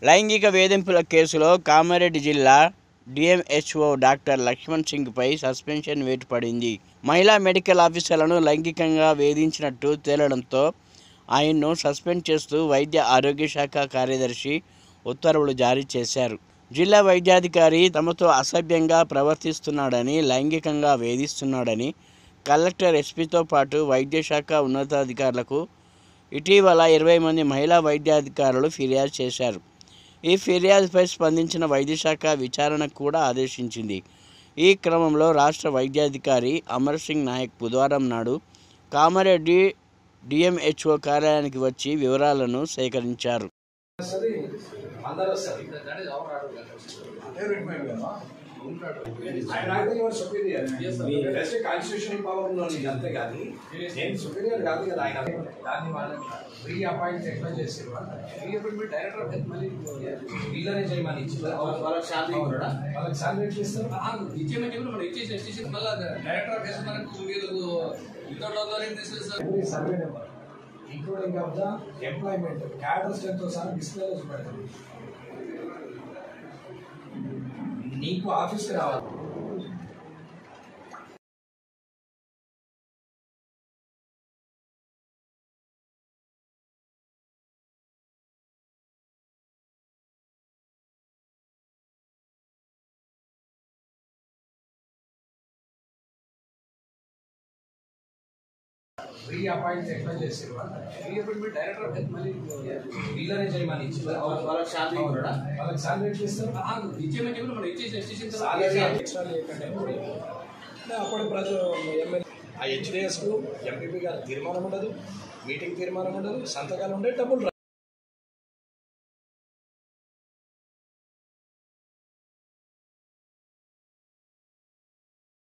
లైంగిక వేధింపుల కేసులో కామారెడ్డి జిల్లా డిఎంహెచ్ఓ డాక్టర్ లక్ష్మణ్ సింగ్పై సస్పెన్షన్ వేటు పడింది. మహిళా మెడికల్ ఆఫీసర్లను లైంగికంగా వేధించినట్టు తేలడంతో ఆయన్ను సస్పెండ్ చేస్తూ వైద్య ఆరోగ్య శాఖ కార్యదర్శి ఉత్తర్వులు జారీ చేశారు. జిల్లా వైద్యాధికారి తమతో అసభ్యంగా ప్రవర్తిస్తున్నాడని, లైంగికంగా వేధిస్తున్నాడని కలెక్టర్, ఎస్పీతో పాటు వైద్య శాఖ ఉన్నతాధికారులకు ఇటీవల 20 మంది మహిళా వైద్యాధికారులు ఫిర్యాదు చేశారు. ఈ ఫిర్యాదుపై స్పందించిన వైద్యశాఖ విచారణకు కూడా ఆదేశించింది. ఈ క్రమంలో రాష్ట్ర వైద్యాధికారి అమర్ సింగ్ నాయక్ బుధవారం నాడు కామారెడ్డి డిఎంహెచ్ఓ కార్యాలయానికి వచ్చి వివరాలను సేకరించారు. including of the employment, cadre strength to some display is better. నీకు ఆఫీస్కి రావాలి. రీఅపాయింట్ ఎట్లా చేసేవా? రీఅపాయింట్మెంట్ డైరెక్టర్ ఆఫ్ హెల్త్ మళ్ళీ వీళ్ళనే చేయమని ఇచ్చింది. వాళ్ళకి శాలరీ కూడా వాళ్ళకి శాలరీ ఇస్తారు. ఇచ్చేమని చెప్పి మనం ఇచ్చేసి ఎక్స్ట్రా లేకంటే అప్పుడు ప్రజలు ఎమ్మెల్యే ఆ హెచ్డిఎస్కు ఎంపీపీ గారి తీర్మానం ఉండదు, మీటింగ్ తీర్మానం ఉండదు, సంతకాలు ఉండే డబ్బులు